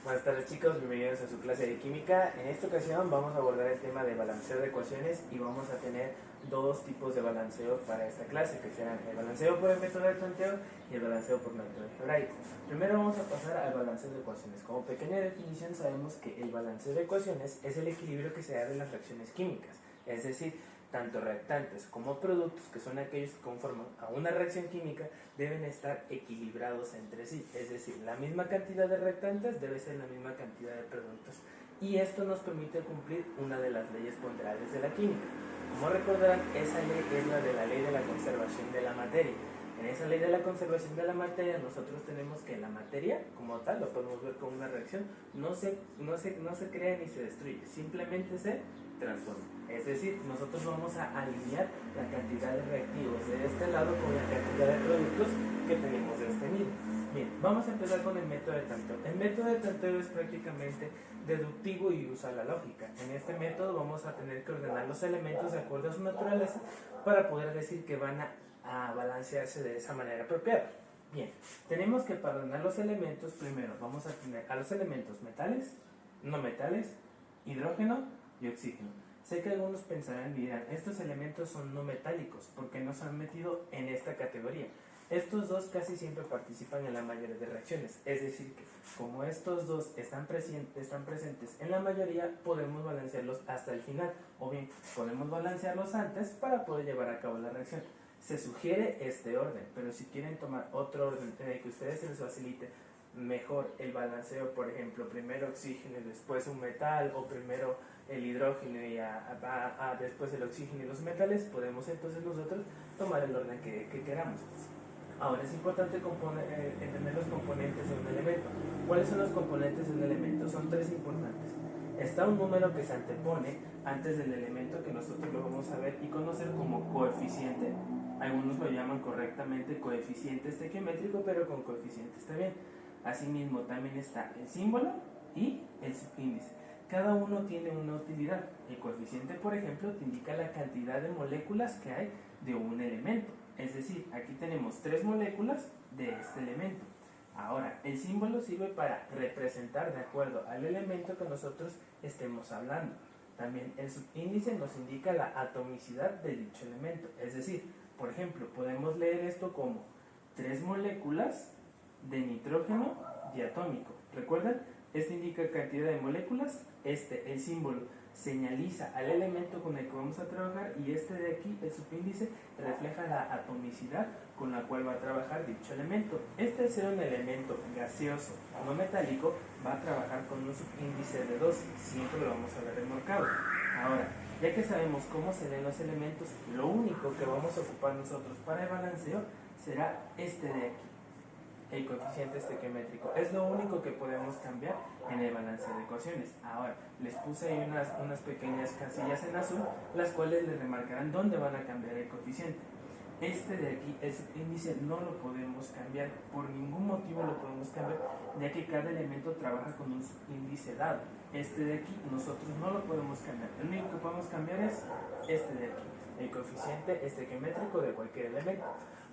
Buenas tardes chicos, bienvenidos a su clase de química. En esta ocasión vamos a abordar el tema de balanceo de ecuaciones y vamos a tener dos tipos de balanceo para esta clase, que serán el balanceo por el método de tanteo y el balanceo por método algebraico. Primero vamos a pasar al balanceo de ecuaciones. Como pequeña definición sabemos que el balanceo de ecuaciones es el equilibrio que se da de las reacciones químicas, es decir, tanto reactantes como productos, que son aquellos que conforman a una reacción química, deben estar equilibrados entre sí, es decir, la misma cantidad de reactantes debe ser la misma cantidad de productos, y esto nos permite cumplir una de las leyes ponderables de la química. Como recordarán, esa ley es la de la ley de la conservación de la materia. En esa ley de la conservación de la materia nosotros tenemos que la materia como tal, lo podemos ver como una reacción, no se crea ni se destruye, simplemente se transforma. Es decir, nosotros vamos a alinear la cantidad de reactivos de este lado con la cantidad de productos que tenemos de este mismo. Bien, vamos a empezar con el método de tanteo. El método de tanteo es prácticamente deductivo y usa la lógica. En este método vamos a tener que ordenar los elementos de acuerdo a su naturaleza para poder decir que van a balancearse de esa manera apropiada. Bien, tenemos que para ordenar los elementos, primero vamos a tener a los elementos metales, no metales, hidrógeno y oxígeno. Sé que algunos pensarán y dirán, estos elementos son no metálicos porque no se han metido en esta categoría. Estos dos casi siempre participan en la mayoría de reacciones, es decir que como estos dos están presentes en la mayoría, podemos balancearlos hasta el final, o bien podemos balancearlos antes para poder llevar a cabo la reacción. Se sugiere este orden, pero si quieren tomar otro orden en el que a ustedes se les facilite mejor el balanceo, por ejemplo, primero oxígeno y después un metal, o primero el hidrógeno y después el oxígeno y los metales, podemos entonces nosotros tomar el orden que queramos. Ahora es importante entender los componentes de un elemento. ¿Cuáles son los componentes de un elemento? Son tres importantes. Está un número que se antepone antes del elemento, que nosotros lo vamos a ver y conocer como coeficiente. Algunos lo llaman correctamente coeficiente estequiométrico, pero con coeficiente está bien. Asimismo también está el símbolo y el subíndice. Cada uno tiene una utilidad. El coeficiente, por ejemplo, te indica la cantidad de moléculas que hay de un elemento. Es decir, aquí tenemos 3 moléculas de este elemento. Ahora, el símbolo sirve para representar de acuerdo al elemento que nosotros estemos hablando. También el subíndice nos indica la atomicidad de dicho elemento. Es decir, por ejemplo, podemos leer esto como 3 moléculas de nitrógeno diatómico. ¿Recuerdan? Este indica cantidad de moléculas, el símbolo señaliza al elemento con el que vamos a trabajar, y este de aquí, el subíndice, refleja la atomicidad con la cual va a trabajar dicho elemento. Este, al ser un elemento gaseoso no metálico, va a trabajar con un subíndice de 2, siempre lo vamos a ver remolcado. Ahora, ya que sabemos cómo se leen los elementos, lo único que vamos a ocupar nosotros para el balanceo será este de aquí, el coeficiente estequiométrico. Es lo único que podemos cambiar en el balanceo de ecuaciones. Ahora, les puse ahí unas pequeñas casillas en azul, las cuales les remarcarán dónde van a cambiar el coeficiente. Este de aquí, el subíndice, no lo podemos cambiar, por ningún motivo lo podemos cambiar, ya que cada elemento trabaja con un subíndice dado. Este de aquí, nosotros no lo podemos cambiar. Lo único que podemos cambiar es este de aquí, el coeficiente estequiométrico de cualquier elemento.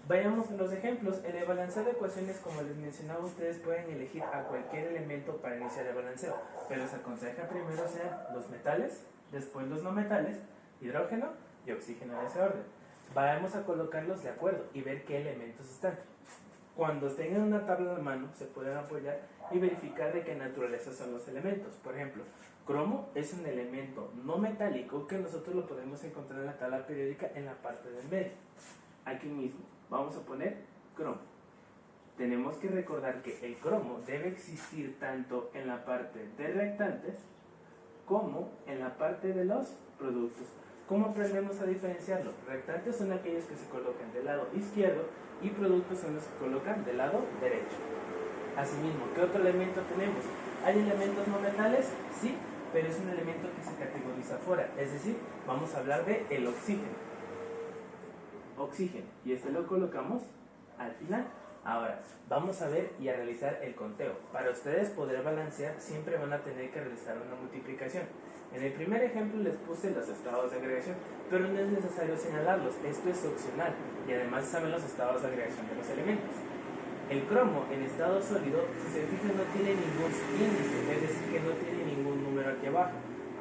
Vayamos a los ejemplos. En el balanceo de ecuaciones, como les mencionaba, ustedes pueden elegir a cualquier elemento para iniciar el balanceo, pero se aconseja primero sean los metales, después los no metales, hidrógeno y oxígeno en ese orden. Vamos a colocarlos de acuerdo y ver qué elementos están. Cuando tengan una tabla de mano, se pueden apoyar y verificar de qué naturaleza son los elementos. Por ejemplo, cromo es un elemento no metálico que nosotros lo podemos encontrar en la tabla periódica en la parte del medio. Aquí mismo vamos a poner cromo. Tenemos que recordar que el cromo debe existir tanto en la parte de reactantes como en la parte de los productos. ¿Cómo aprendemos a diferenciarlo? Reactantes son aquellos que se colocan del lado izquierdo y productos son los que se colocan del lado derecho. Asimismo, ¿qué otro elemento tenemos? ¿Hay elementos no metales? Sí, pero es un elemento que se categoriza fuera, es decir, vamos a hablar de el oxígeno. Y este lo colocamos al final. Ahora, vamos a ver y a realizar el conteo. Para ustedes poder balancear, siempre van a tener que realizar una multiplicación. En el primer ejemplo les puse los estados de agregación, pero no es necesario señalarlos, esto es opcional, y además saben los estados de agregación de los elementos. El cromo en estado sólido, si se fijan, no tiene ningún índice, es decir, que no tiene ningún número aquí abajo.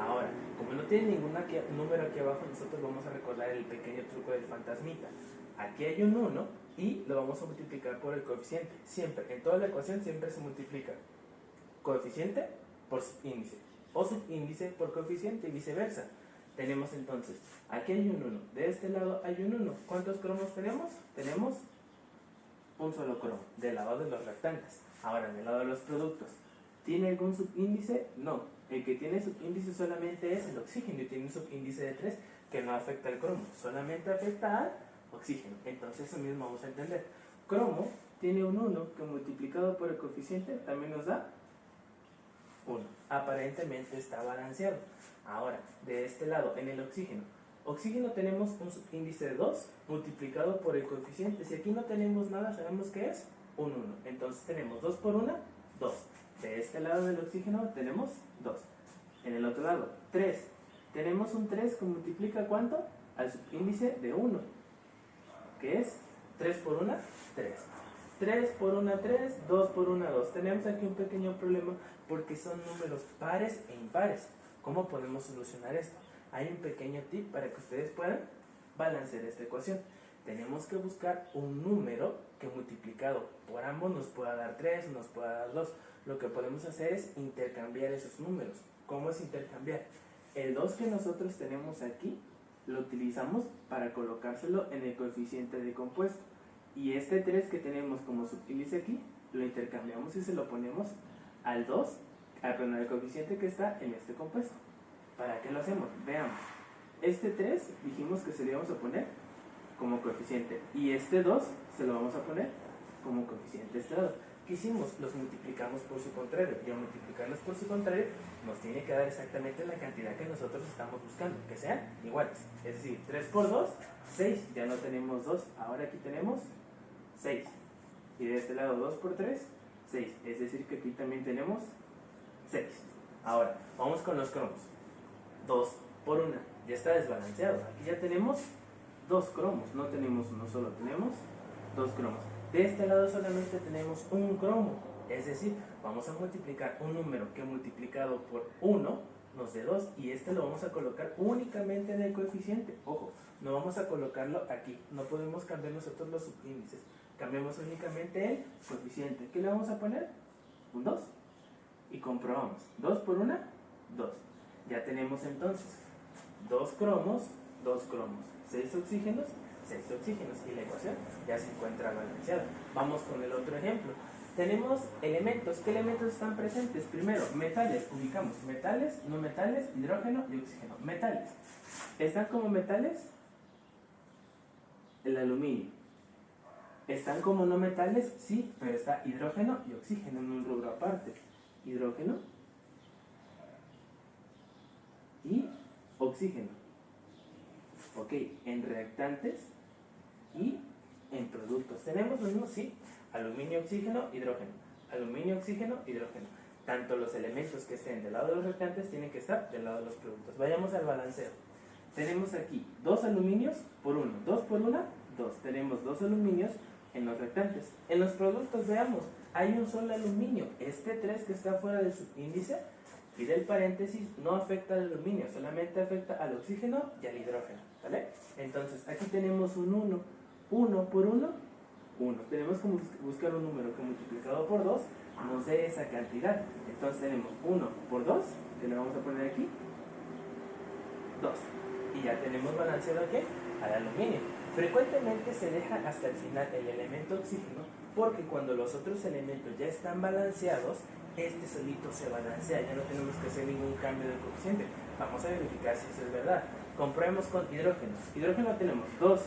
Ahora, como no tiene ningún número aquí abajo, nosotros vamos a recordar el pequeño truco del fantasmita. Aquí hay un 1 y lo vamos a multiplicar por el coeficiente. Siempre, en toda la ecuación siempre se multiplica coeficiente por subíndice o subíndice por coeficiente y viceversa. Tenemos entonces, aquí hay un 1, de este lado hay un 1. ¿Cuántos cromos tenemos? Tenemos un solo cromo, del lado de los reactantes. Ahora, del lado de los productos, ¿tiene algún subíndice? No. El que tiene subíndice solamente es el oxígeno y tiene un subíndice de 3 que no afecta al cromo, solamente afecta al oxígeno. Entonces eso mismo vamos a entender. Cromo tiene un 1 que multiplicado por el coeficiente también nos da 1. Aparentemente está balanceado. Ahora, de este lado, en el oxígeno. Oxígeno tenemos un subíndice de 2 multiplicado por el coeficiente. Si aquí no tenemos nada, sabemos que es un 1. Entonces tenemos 2 por 1, 2. De este lado del oxígeno tenemos 2. En el otro lado, 3. Tenemos un 3 que multiplica ¿cuánto? Al subíndice de 1, que es 3 por 1, 3. 3 por 1, 3, 2 por 1, 2. Tenemos aquí un pequeño problema porque son números pares e impares. ¿Cómo podemos solucionar esto? Hay un pequeño tip para que ustedes puedan balancear esta ecuación. Tenemos que buscar un número que multiplicado por ambos nos pueda dar 3 o nos pueda dar 2. Lo que podemos hacer es intercambiar esos números. ¿Cómo es intercambiar? El 2 que nosotros tenemos aquí lo utilizamos para colocárselo en el coeficiente de compuesto. Y este 3 que tenemos como subíndice aquí, lo intercambiamos y se lo ponemos al 2, al coeficiente que está en este compuesto. ¿Para qué lo hacemos? Veamos. Este 3 dijimos que se lo íbamos a poner como coeficiente. Y este 2 se lo vamos a poner como coeficiente este lado. ¿Qué hicimos? Los multiplicamos por su contrario. Y al multiplicarlos por su contrario, nos tiene que dar exactamente la cantidad que nosotros estamos buscando, que sean iguales. Es decir, 3 por 2, 6. Ya no tenemos 2, ahora aquí tenemos 6. Y de este lado 2 por 3, 6. Es decir, que aquí también tenemos 6. Ahora, vamos con los cromos. 2 por 1. Ya está desbalanceado. Aquí ya tenemos 2 cromos. No tenemos uno solo, tenemos 2 cromos. De este lado solamente tenemos un cromo. Es decir, vamos a multiplicar un número que multiplicado por 1 nos dé 2. Y este lo vamos a colocar únicamente en el coeficiente. Ojo, no vamos a colocarlo aquí. No podemos cambiar nosotros los subíndices. Cambiamos únicamente el coeficiente. ¿Qué le vamos a poner? Un 2. Y comprobamos. 2 por 1, 2. Ya tenemos entonces 2 cromos, 2 cromos, 6 oxígenos, 6 oxígenos. Y la ecuación ya se encuentra balanceada. Vamos con el otro ejemplo. Tenemos elementos. ¿Qué elementos están presentes? Primero, metales. Ubicamos metales, no metales, hidrógeno y oxígeno. Metales. ¿Están como metales? El aluminio. ¿Están como no metales? Sí, pero está hidrógeno y oxígeno en un rubro aparte. Hidrógeno y oxígeno. Ok, en reactantes y en productos. ¿Tenemos lo mismo? Sí. Aluminio, oxígeno, hidrógeno. Aluminio, oxígeno, hidrógeno. Tanto los elementos que estén del lado de los reactantes tienen que estar del lado de los productos. Vayamos al balanceo. Tenemos aquí 2 aluminios por 1. 2 por 1, 2. Tenemos 2 aluminios en los reactantes. En los productos, veamos, hay un solo aluminio. Este 3 que está fuera del subíndice y del paréntesis no afecta al aluminio, solamente afecta al oxígeno y al hidrógeno, ¿vale? Entonces, aquí tenemos un 1. 1 por 1, 1. Tenemos que buscar un número que multiplicado por 2 nos dé esa cantidad. Entonces tenemos 1 por 2, que le vamos a poner aquí, 2. Y ya tenemos balanceado aquí al aluminio. Frecuentemente se deja hasta el final el elemento oxígeno porque cuando los otros elementos ya están balanceados, este solito se balancea, ya no tenemos que hacer ningún cambio de coeficiente. Vamos a verificar si eso es verdad. Comprobemos con hidrógeno. Hidrógeno tenemos 2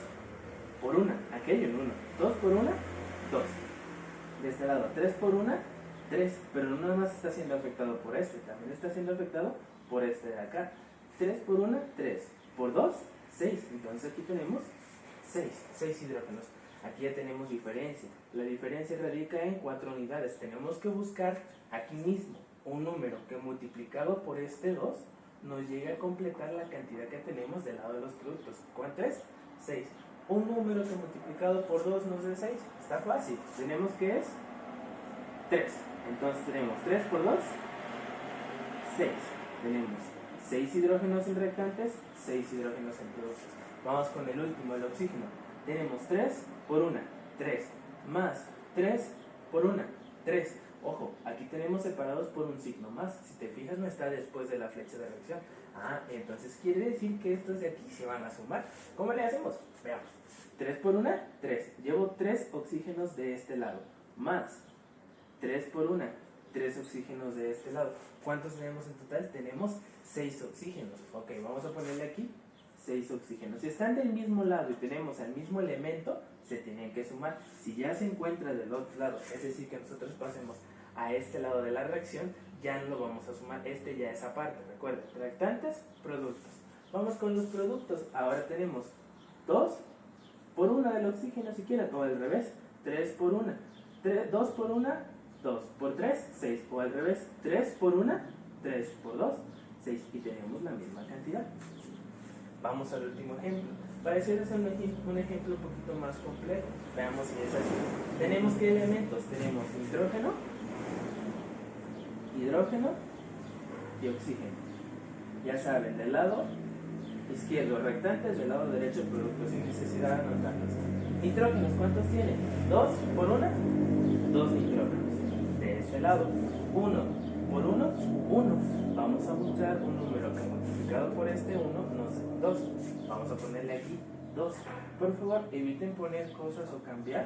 por 1, aquí hay un 1. 2 por 1, 2. De este lado, 3 por 1, 3. Pero no nada más está siendo afectado por este, también está siendo afectado por este de acá. 3 por 1, 3. Por 2, 6. Entonces aquí tenemos 6 hidrógenos. Aquí ya tenemos diferencia. La diferencia radica en 4 unidades. Tenemos que buscar aquí mismo un número que multiplicado por este 2 nos llegue a completar la cantidad que tenemos del lado de los productos. ¿Cuánto es? 6. un número que multiplicado por 2 nos dé 6. Está fácil. Tenemos que es 3. Entonces tenemos 3 por 2, 6. Tenemos 6 hidrógenos en reactantes, 6 hidrógenos en productos. Vamos con el último, el oxígeno. Tenemos 3 por 1, 3. Más 3 por 1, 3. Ojo, aquí tenemos separados por un signo más. Si te fijas, no está después de la flecha de reacción. Entonces quiere decir que estos de aquí se van a sumar. ¿Cómo le hacemos? Veamos. 3 por 1, 3. Llevo 3 oxígenos de este lado. Más 3 por 1, 3 oxígenos de este lado. ¿Cuántos tenemos en total? Tenemos 6 oxígenos. Ok, vamos a ponerle aquí 6 oxígenos. Si están del mismo lado y tenemos el mismo elemento, se tienen que sumar. Si ya se encuentra del otro lado, es decir, que nosotros pasemos a este lado de la reacción, ya no lo vamos a sumar. Este ya es aparte. Recuerden, reactantes, productos. Vamos con los productos. Ahora tenemos 2 por 1 del oxígeno, si quieren, o al revés, 3 por 1. 2 por 1, 2 por 3, 6, o al revés, 3 por 1, 3 por 2, 6, y tenemos la misma cantidad. Vamos al último ejemplo. Pareciera ser un ejemplo un poquito más complejo. Veamos si es así. Tenemos ¿qué elementos? Tenemos nitrógeno, hidrógeno y oxígeno. Ya saben, del lado izquierdo reactantes, del lado derecho productos, sin necesidad de anotarlos. Nitrógenos, ¿cuántos tiene? 2 por 1, 2 nitrógenos. De este lado, 1 por 1, 1. Vamos a buscar un número que multiplicado por este 1 nos dé 2. Vamos a ponerle aquí 2. Por favor, eviten poner cosas o cambiar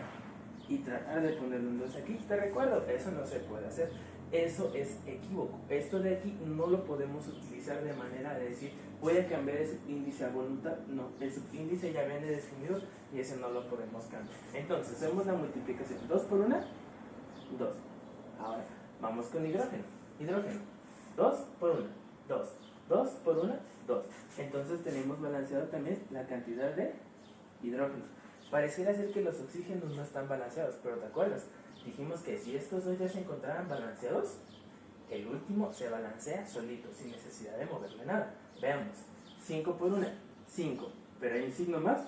y tratar de ponerle un 2 aquí. Te recuerdo, eso no se puede hacer. Eso es equívoco. Esto de aquí no lo podemos utilizar de manera de decir voy a cambiar el subíndice a voluntad. No, el subíndice ya viene definido y ese no lo podemos cambiar. Entonces, hacemos la multiplicación. 2 por 1, 2. Ahora, vamos con hidrógeno. Hidrógeno. 2 por 1, 2. 2 por 1, 2. Entonces tenemos balanceado también la cantidad de hidrógenos. Pareciera ser que los oxígenos no están balanceados, pero ¿te acuerdas? Dijimos que si estos dos ya se encontraran balanceados, el último se balancea solito, sin necesidad de moverle nada. Veamos. 5 por 1, 5. Pero hay un signo más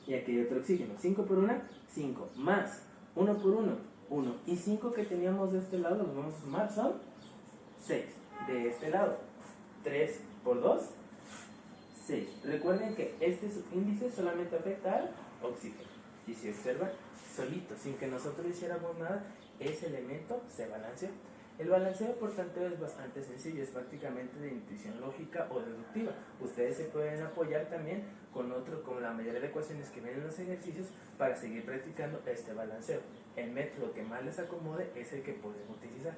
y aquí hay otro oxígeno. 5 por 1, 5. Más 1 por 1, 1. Y 5 que teníamos de este lado, los vamos a sumar, son 6. De este lado, 3 por 2, 6. Recuerden que este subíndice solamente afecta al oxígeno. Y si observan, solito, sin que nosotros hiciéramos nada, ese elemento se balanceó. El balanceo, por tanto, es bastante sencillo, es prácticamente de intuición lógica o deductiva. Ustedes se pueden apoyar también con la mayoría de ecuaciones que vienen en los ejercicios para seguir practicando este balanceo. El método que más les acomode es el que pueden utilizar.